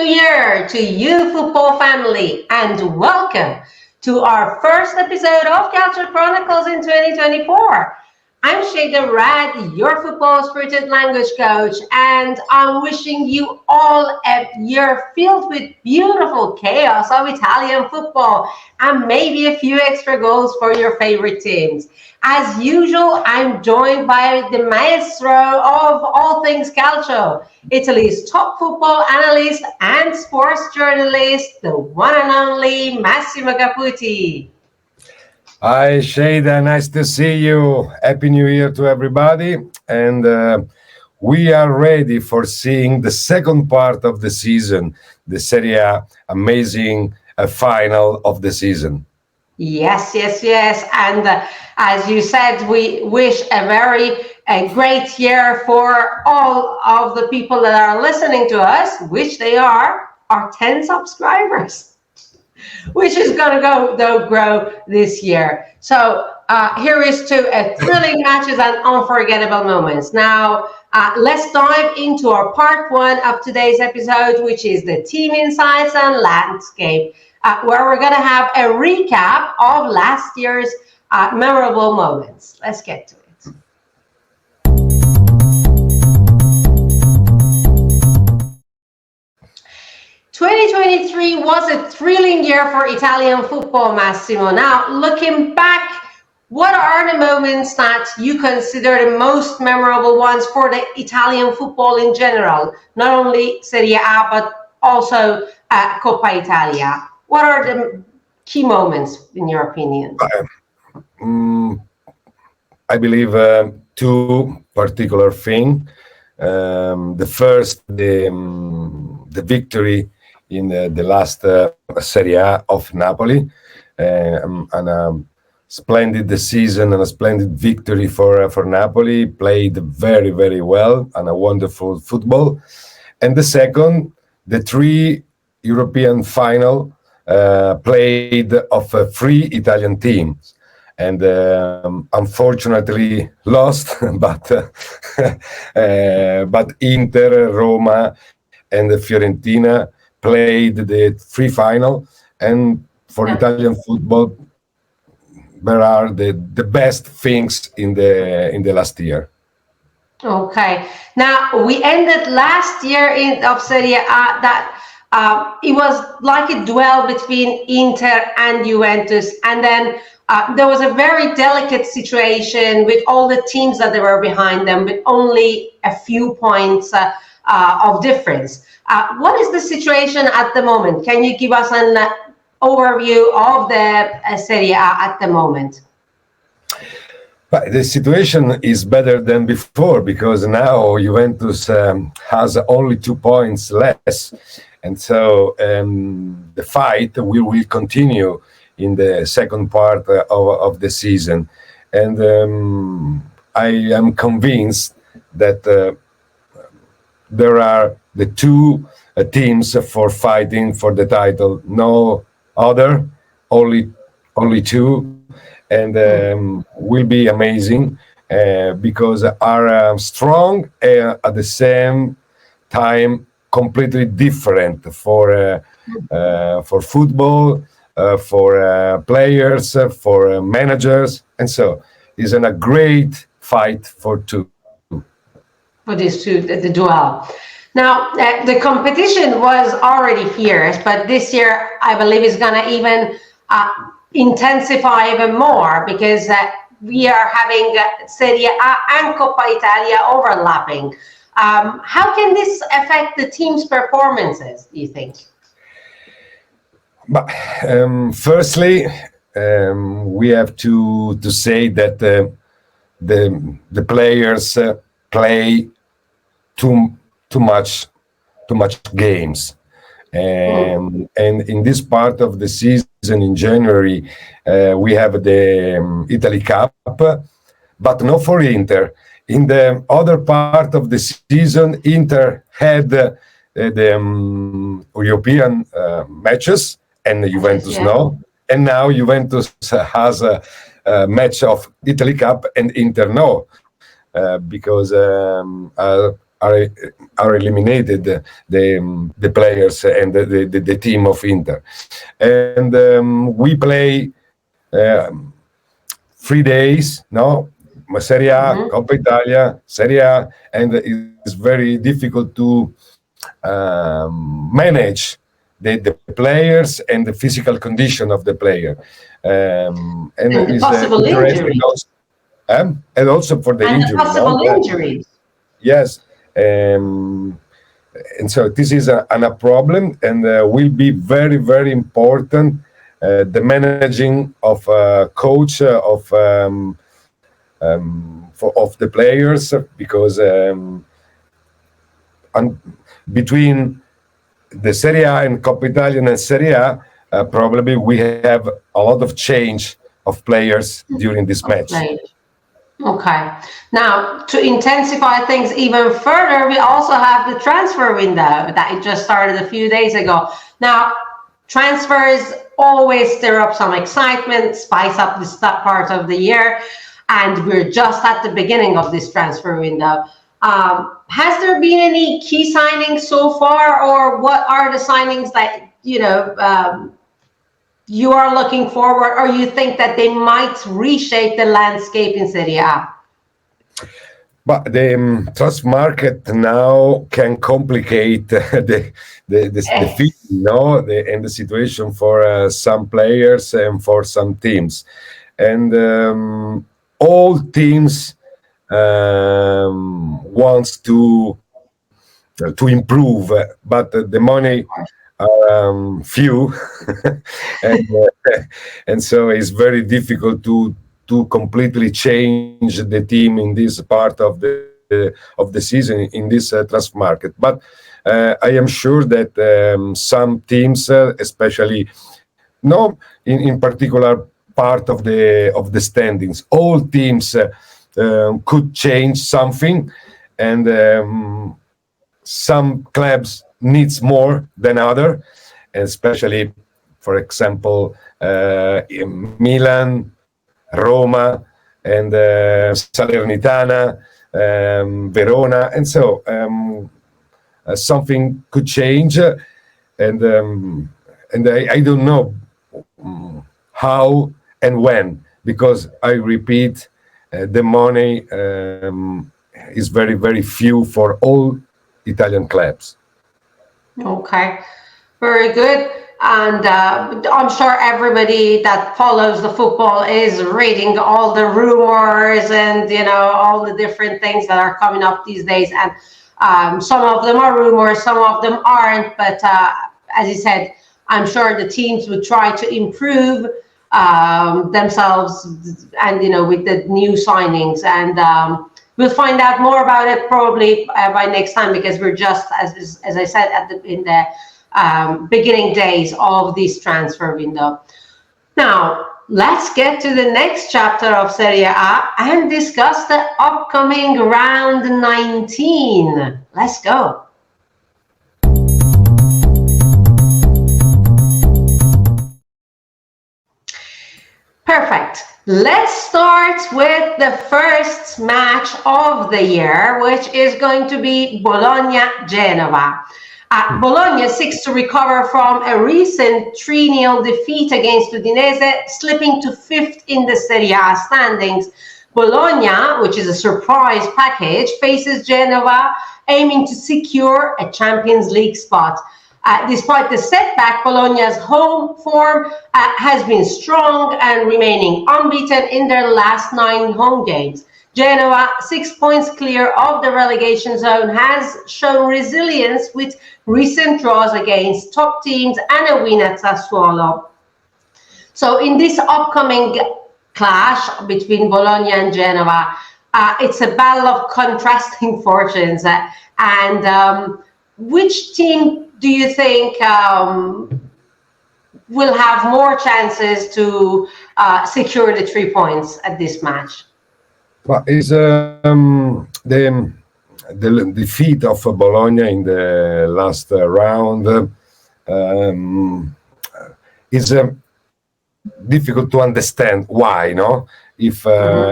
Year to you, football family, and welcome to our first episode of Calcio Chronicles in 2024. I'm Sheida Rad, your football spirited language coach, and I'm wishing you all a year filled with beautiful chaos of Italian football and maybe a few extra goals for your favorite teams. As usual, I'm joined by the maestro of all things calcio, Italy's top football analyst and sports journalist, the one and only Massimo Caputi. Hi, Sheida. Nice to see you. Happy New Year to everybody. And we are ready for seeing the second part of the season, the Serie A amazing final of the season. Yes. And as you said, we wish a great year for all of the people that are listening to us, which they are our 10 subscribers. Which is going to grow this year. So here is to thrilling matches and unforgettable moments. Now, let's dive into our part one of today's episode, which is the team insights and landscape, where we're going to have a recap of last year's memorable moments. Let's get to it. 2023 was a thrilling year for Italian football, Massimo. Now, looking back, what are the moments that you consider the most memorable ones for the Italian football in general? Not only Serie A, but also Coppa Italia. What are the key moments, in your opinion? I believe two particular things. The first, the victory in the last Serie A of Napoli, and a splendid season and a splendid victory for Napoli, played very, very well and a wonderful football. And the second, the three European final played of three Italian teams. And unfortunately lost, but Inter, Roma, and Fiorentina played the three final, and for Italian football, there are the best things in the last year. Okay, now we ended last year of Serie A that it was like a duel between Inter and Juventus, and then there was a very delicate situation with all the teams that they were behind them, with only a few points of difference. What is the situation at the moment? Can you give us an overview of the Serie A at the moment? But the situation is better than before because now Juventus has only 2 points less. And so the fight will continue in the second part of the season. And I am convinced that there are the two teams for fighting for the title, no other, only two, and will be amazing because are strong at the same time completely different for football, for players, for managers, and so it's a great fight for two. For these two, the duel. Now, the competition was already fierce, but this year, I believe, is going to even intensify even more because we are having Serie A and Coppa Italia overlapping. How can this affect the team's performances, do you think? But firstly, we have to say that the players play too much games, and in this part of the season in January we have the Italy Cup, but not for Inter. In the other part of the season, Inter had the European matches, and Juventus no, and now Juventus has a match of Italy Cup and Inter no. Because are are eliminated the players and the team of Inter, and we play 3 days, no, Serie A, Mhm. Coppa Italia, Serie A, and it's very difficult to manage the players and the physical condition of the player, and And the it's possible interesting injuries. also, and also for the And the injury, no, possible injuries. yes, and so this is a problem, and will be very very important. The managing of coach of the players, because between the Serie A and Coppa Italian and Serie A, probably we have a lot of change of players during this Of match. players. Okay. Now, to intensify things even further, we also have the transfer window that it just started a few days ago. Now, transfers always stir up some excitement, spice up this part of the year, and we're just at the beginning of this transfer window. Has there been any key signings so far, or what are the signings that you are looking forward, or you think that they might reshape the landscape in Serie A? But the trust market now can complicate the fee, and the situation for some players and for some teams, and all teams wants to improve, but the money few, and and so it's very difficult to completely change the team in this part of the season in this transfer market. But I am sure that some teams, especially no in particular part of the standings, all teams could change something, and some clubs needs more than other, especially, for example, Milan, Roma, and Salernitana, Verona, and so something could change, and I don't know how and when, because I repeat, the money is very very few for all Italian clubs. Okay, very good. And I'm sure everybody that follows the football is reading all the rumors and all the different things that are coming up these days. And some of them are rumors, some of them aren't. But as you said, I'm sure the teams would try to improve themselves, and with the new signings. And we'll find out more about it probably by next time, because we're just, as I said, in the beginning days of this transfer window. Now, let's get to the next chapter of Serie A and discuss the upcoming round 19. Let's go. Perfect. Let's start with the first match of the year, which is going to be Bologna-Genoa. Bologna seeks to recover from a recent 3-0 defeat against Udinese, slipping to 5th in the Serie A standings. Bologna, which is a surprise package, faces Genoa, aiming to secure a Champions League spot. Despite the setback, Bologna's home form has been strong and remaining unbeaten in their last 9 home games. Genoa, 6 points clear of the relegation zone, has shown resilience with recent draws against top teams and a win at Sassuolo. So in this upcoming clash between Bologna and Genoa, it's a battle of contrasting fortunes. And which team do you think will have more chances to secure the 3 points at this match? Well, is the defeat of Bologna in the last round is difficult to understand why, if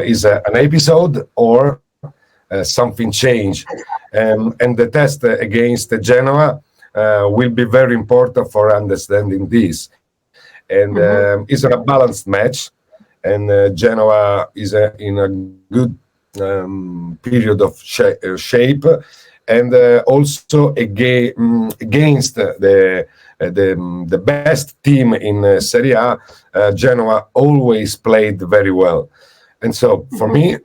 is an episode or something changed, And the test against Genoa will be very important for understanding this. And it's a balanced match, and Genoa is in a good period of shape, and also against the best team in Serie A, Genoa always played very well. And so for me,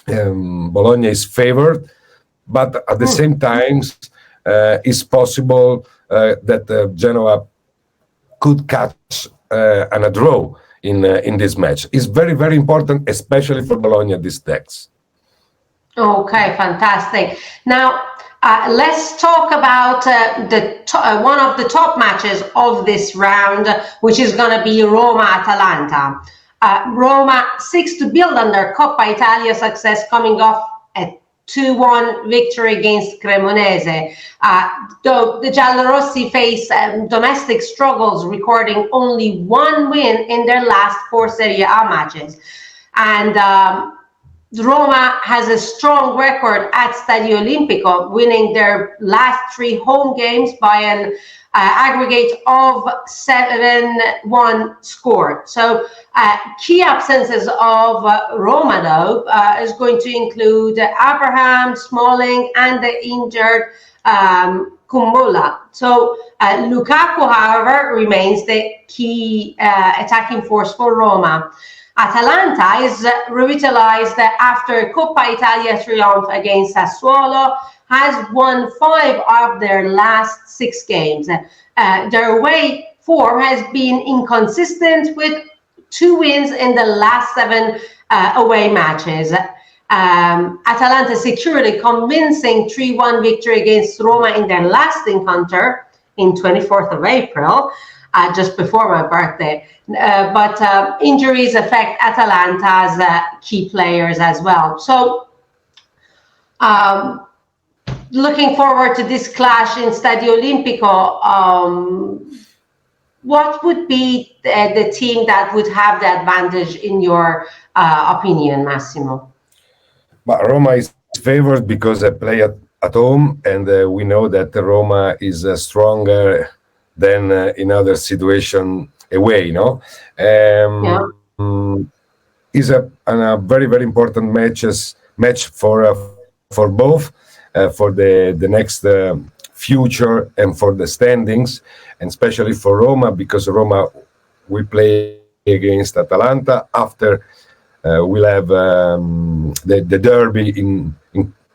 Bologna is favored, but at the same time, it's possible that Genoa could catch a draw in this match. It's very, very important, especially for Bologna, these decks. Okay, fantastic. Now, let's talk about one of the top matches of this round, which is going to be Roma-Atalanta. Roma seeks to build on their Coppa Italia success, coming off a 2-1 victory against Cremonese. Though the Giallorossi face domestic struggles, recording only one win in their last 4 Serie A matches. And Roma has a strong record at Stadio Olimpico, winning their last 3 home games by an aggregate of 7-1 score. So key absences of Roma, though, is going to include Abraham, Smalling, and the injured Kumbulla. So Lukaku, however, remains the key attacking force for Roma. Atalanta is revitalized after Coppa Italia triumph against Sassuolo, has won 5 of their last 6 games. Their away form has been inconsistent, with 2 wins in the last 7 away matches. Atalanta secured a convincing 3-1 victory against Roma in their last encounter in 24th of April, just before my birthday. But injuries affect Atalanta's key players as well. So looking forward to this clash in Stadio Olimpico, what would be the team that would have the advantage in your opinion, Massimo? But Roma is favored because they play at home, and we know that Roma is stronger than in other situation away. Is a very, very important match for both, for the next future and for the standings, and especially for Roma, because Roma will play against Atalanta. After we'll have the derby in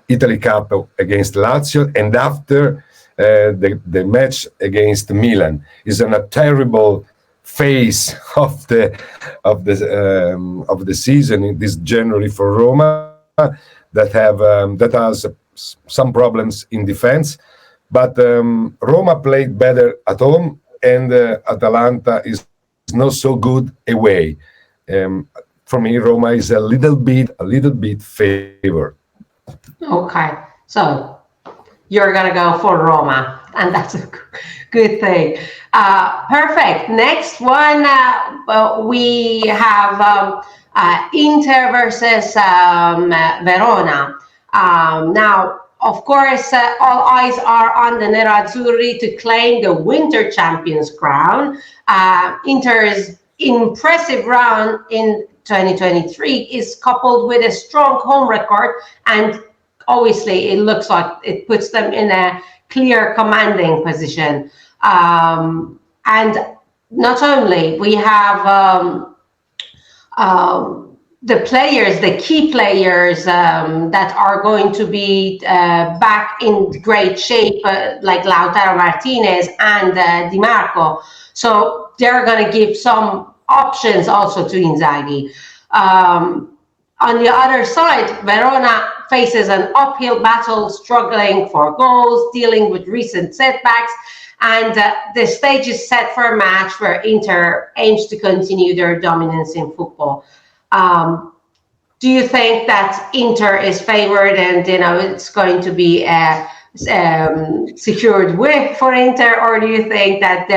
Italy Cup against Lazio, and after the match against Milan. Is in a terrible phase of the season in this January for Roma, that has some problems in defense, but Roma played better at home, and Atalanta is not so good away. For me, Roma is a little bit favored. Okay, so you're gonna go for Roma, and that's a good thing. Perfect. Next one, we have Inter versus Verona. Now, of course, all eyes are on the Nerazzurri to claim the winter champions crown. Inter's impressive run in 2023 is coupled with a strong home record, and obviously it looks like it puts them in a clear commanding position. And not only we have the key players that are going to be back in great shape, like Lautaro Martinez and Di Marco. So they're going to give some options also to Inzaghi. On the other side, Verona faces an uphill battle, struggling for goals, dealing with recent setbacks, and the stage is set for a match where Inter aims to continue their dominance in football. Do you think that Inter is favored, and it's going to be a secured win for Inter, or do you think that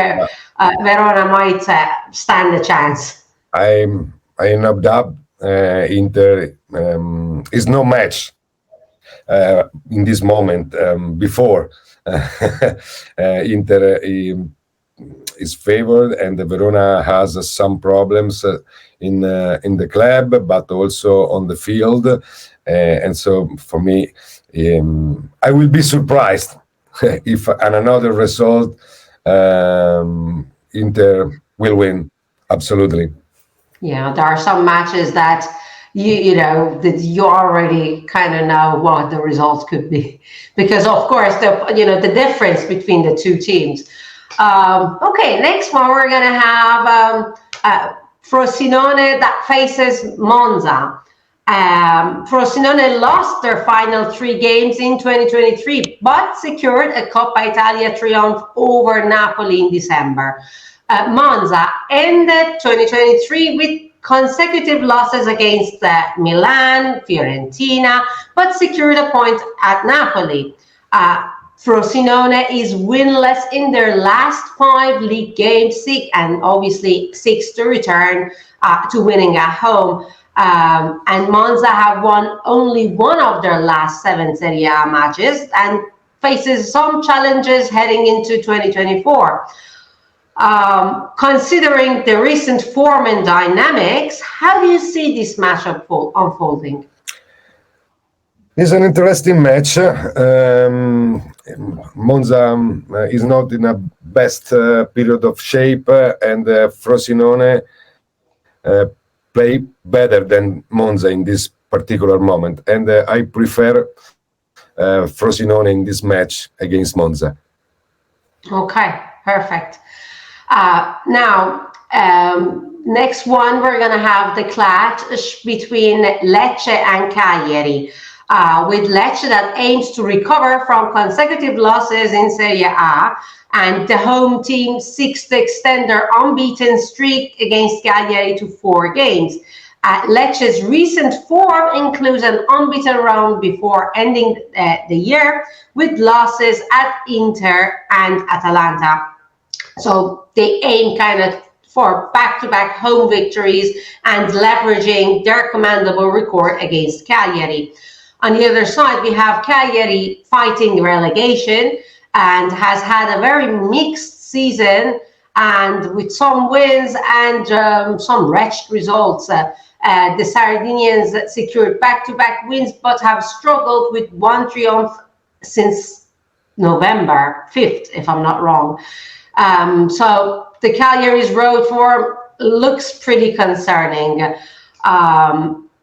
Verona might stand a chance? I am not doubt Inter is no match in this moment before Inter is favored, and the Verona has some problems in the club, but also on the field, and so for me, I will be surprised if on another result Inter will win. Absolutely. Yeah, there are some matches that you know that you already kind of know what the results could be, because of course the difference between the two teams. Okay, next one we're gonna have Frosinone that faces Monza. Frosinone lost their final 3 games in 2023, but secured a Coppa Italia triumph over Napoli in December. Monza ended 2023 with consecutive losses against Milan, Fiorentina, but secured a point at Napoli. Frosinone is winless in their last 5 league games, and obviously seeks to return to winning at home. And Monza have won only one of their last 7 Serie A matches and faces some challenges heading into 2024. Considering the recent form and dynamics, how do you see this match unfolding? It's an interesting match. Monza is not in a best period of shape, and Frosinone play better than Monza in this particular moment, and I prefer Frosinone in this match against Monza. Okay, perfect. Now, next one, we're going to have the clash between Lecce and Cagliari, with Lecce that aims to recover from consecutive losses in Serie A, and the home team seeks to extend their unbeaten streak against Cagliari to 4 games. Lecce's recent form includes an unbeaten run before ending the year with losses at Inter and Atalanta. So they aim kind of for back-to-back home victories and leveraging their commendable record against Cagliari. On the other side, we have Cagliari fighting relegation and has had a very mixed season, and with some wins and some wretched results. The Sardinians secured back-to-back wins but have struggled with 1 triumph since November 5th, if I'm not wrong. So the Cagliari's road form looks pretty concerning.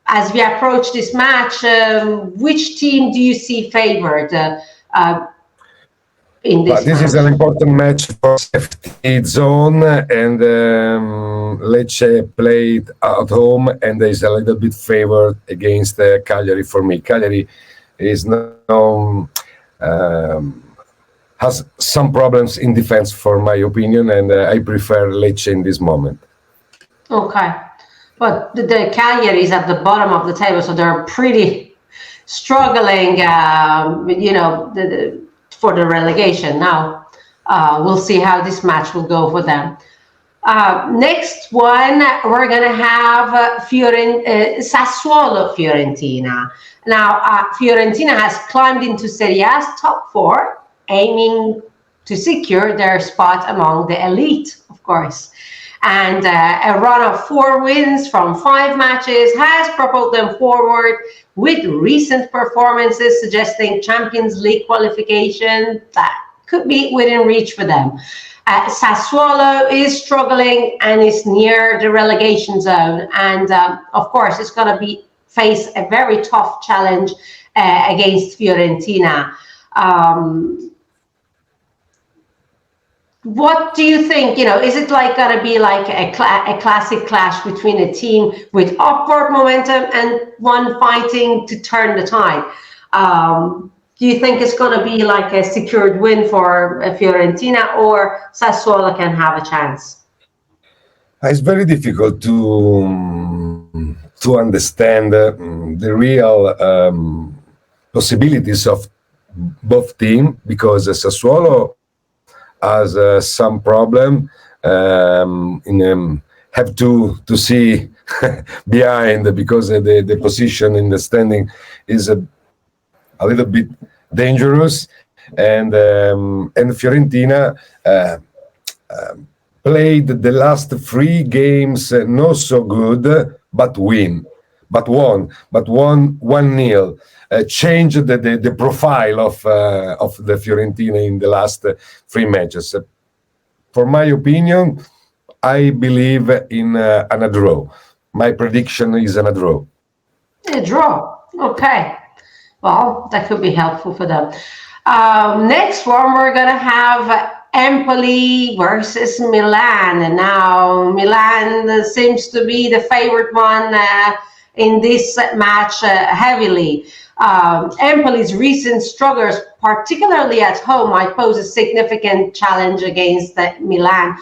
As we approach this match, which team do you see favored in this match? This is an important match for safety zone, and Lecce played at home and is a little bit favored against Cagliari for me. Cagliari is now has some problems in defense, for my opinion, and I prefer Lecce in this moment. Okay, but the Cagliari is at the bottom of the table, so they're pretty struggling, for the relegation. Now, we'll see how this match will go for them. Next one, we're going to have Sassuolo Fiorentina. Now, Fiorentina has climbed into Serie A's top 4, aiming to secure their spot among the elite, of course. And a run of 4 wins from 5 matches has propelled them forward, with recent performances suggesting Champions League qualification that could be within reach for them. Sassuolo is struggling and is near the relegation zone, and of course it's going to face a very tough challenge against Fiorentina. What do you think? Is it going to be like a classic clash between a team with upward momentum and one fighting to turn the tide? Do you think it's going to be like a secured win for Fiorentina, or Sassuolo can have a chance? It's very difficult to understand the real possibilities of both teams, because Sassuolo has some problem. Have to see behind, because the position in the standing is a little bit dangerous, and Fiorentina played the last three games not so good, but won 1-0. Changed the profile of the Fiorentina in the last three matches. For my opinion, I believe in a draw. My prediction is a draw. A draw. Okay. Well, that could be helpful for them. Next one, we're going to have Empoli versus Milan. And now Milan seems to be the favorite one in this match heavily. Empoli's recent struggles, particularly at home, might pose a significant challenge against Milan.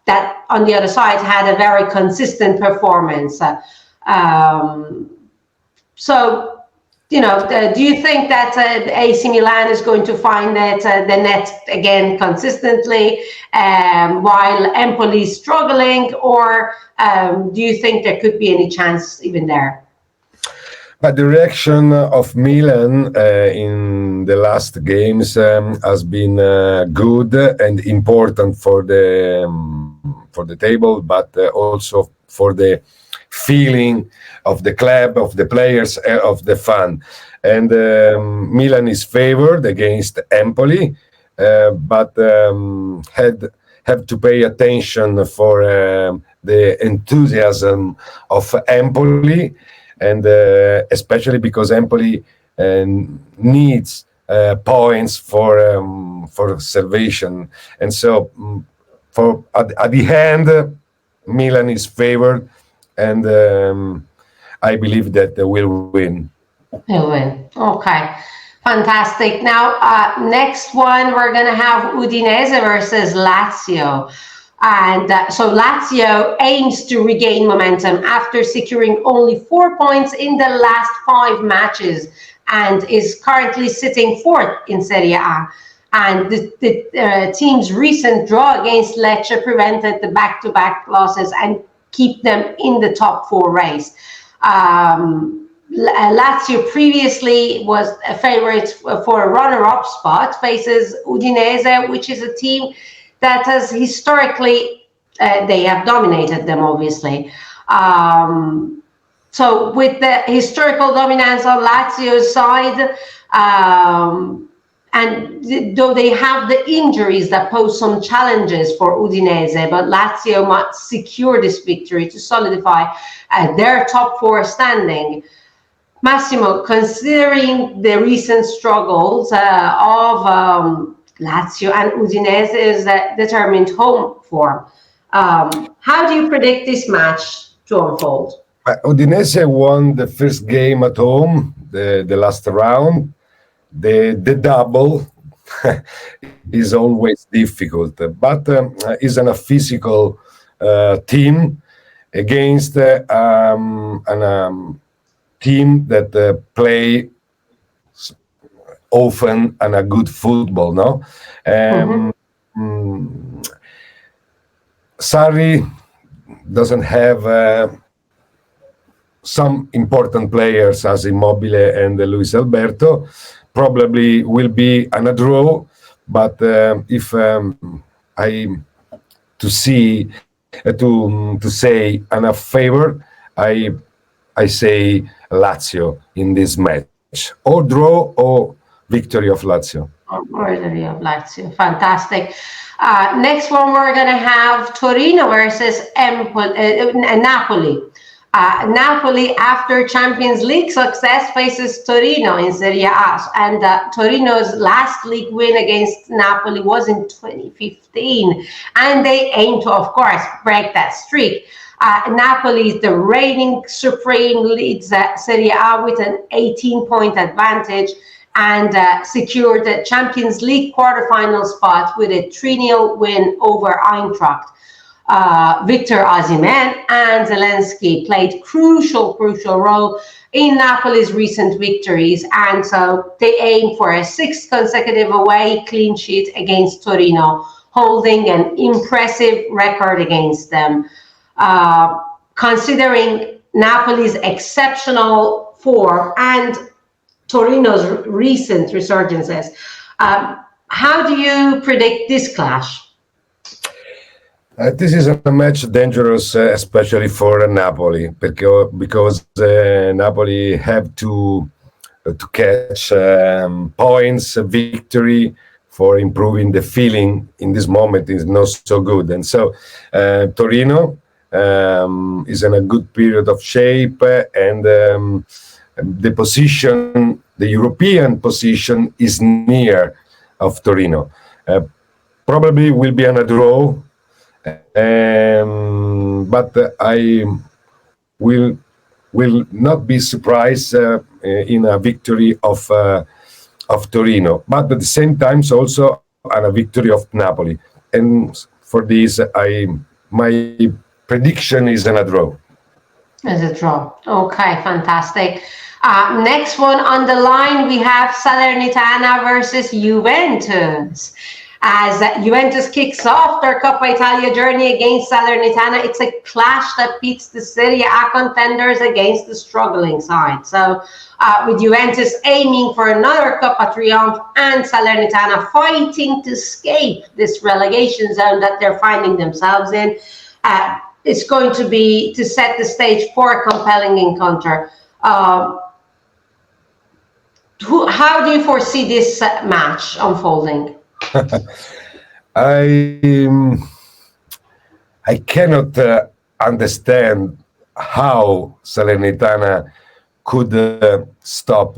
That, on the other side, had a very consistent performance. So, do you think that AC Milan is going to find that the net again consistently while Empoli is struggling, or do you think there could be any chance even there? But the reaction of Milan in the last games has been good and important for the table, but also for the feeling of the club, of the players, of the fan. And Milan is favored against Empoli, but have to pay attention for the enthusiasm of Empoli, and especially because Empoli needs points for salvation. And so at the end, Milan is favored, and I believe that they will win. They'll win. Okay. Fantastic. Now, next one, we're going to have Udinese versus Lazio. And so Lazio aims to regain momentum after securing only 4 points in the last 5 matches and is currently sitting 4th in Serie A. And the team's recent draw against Lecce prevented the back-to-back losses and keep them in the top 4 race. Lazio previously was a favorite for a runner-up spot, faces Udinese, which is a team that has historically, they have dominated them, obviously. So with the historical dominance on Lazio's side, and though they have the injuries that pose some challenges for Udinese, but Lazio must secure this victory to solidify their top 4 standing. Massimo, considering the recent struggles of Lazio and Udinese's determined home form, how do you predict this match to unfold? Udinese won the first game at home, the last round. The double is always difficult, but is a physical team against a team that play often and a good football, no? Sarri doesn't have some important players as Immobile and Luis Alberto. Probably will be a draw, but if I to say a favor, I say Lazio in this match, or draw or victory of Lazio. Victory of Lazio, fantastic. Next one, we're going to have Torino versus Napoli. Napoli, after Champions League success, faces Torino in Serie A. And Torino's last league win against Napoli was in 2015. And they aim to, of course, break that streak. Napoli is the reigning supreme, leads Serie A with an 18-point advantage and secured the Champions League quarterfinal spot with a 3-0 win over Eintracht. Victor Osimhen and Zelensky played crucial role in Napoli's recent victories, and so they aim for a 6th consecutive away clean sheet against Torino, holding an impressive record against them. Considering Napoli's exceptional form and Torino's recent resurgences. How do you predict this clash? This is a match dangerous, especially for Napoli, because Napoli have to catch points, victory for improving the feeling in this moment is not so good, and so Torino is in a good period of shape, and the position, the European position, is near of Torino. Probably will be on a draw. But I will not be surprised in a victory of Torino, but at the same time also on a victory of Napoli. And for this, my prediction is a draw. Is a draw. Okay, fantastic. Next one on the line, we have Salernitana versus Juventus. As Juventus kicks off their Coppa Italia journey against Salernitana, it's a clash that pits the Serie A contenders against the struggling side. So with Juventus aiming for another Coppa triumph and Salernitana fighting to escape this relegation zone that they're finding themselves in, it's going to be to set the stage for a compelling encounter. How do you foresee this match unfolding? I cannot understand how Salernitana could stop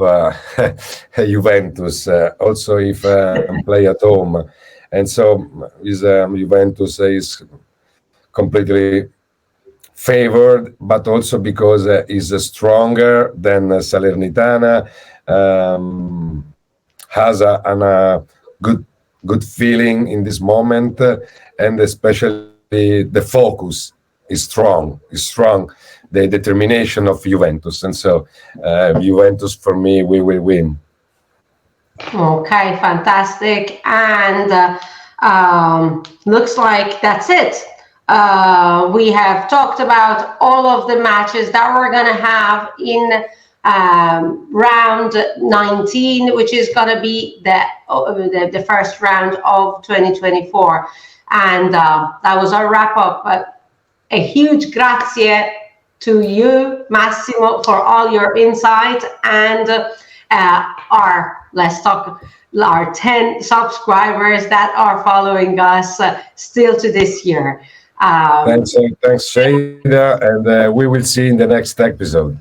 Juventus, also if play at home, and so Juventus is completely favored, but also because is stronger than Salernitana, has a good feeling in this moment, and especially the focus is strong. The determination of Juventus, and so Juventus for me, we will win. Okay, fantastic, and looks like that's it. We have talked about all of the matches that we're going to have in round 19, which is going to be the first round of 2024, and that was our wrap up. A huge grazie to you, Massimo, for all your insight, and our 10 subscribers that are following us still to this year. Thanks, Sheida, and we will see in the next episode.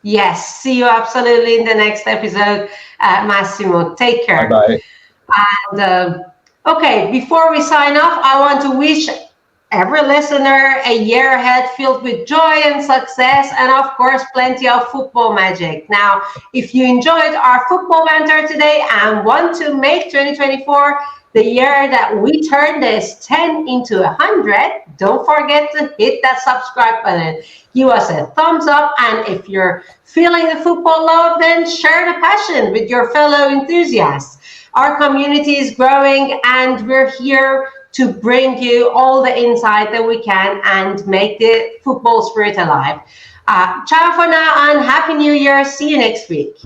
Yes, see you absolutely in the next episode, Massimo. Take care. Bye-bye. And okay, before we sign off, I want to wish every listener a year ahead filled with joy and success, and of course, plenty of football magic. Now, if you enjoyed our football banter today and want to make 2024 the year that we turn this 10 into 100, don't forget to hit that subscribe button. Give us a thumbs up, and if you're feeling the football love, then share the passion with your fellow enthusiasts. Our community is growing, and we're here to bring you all the insight that we can and make the football spirit alive. Ciao for now, and Happy New Year. See you next week.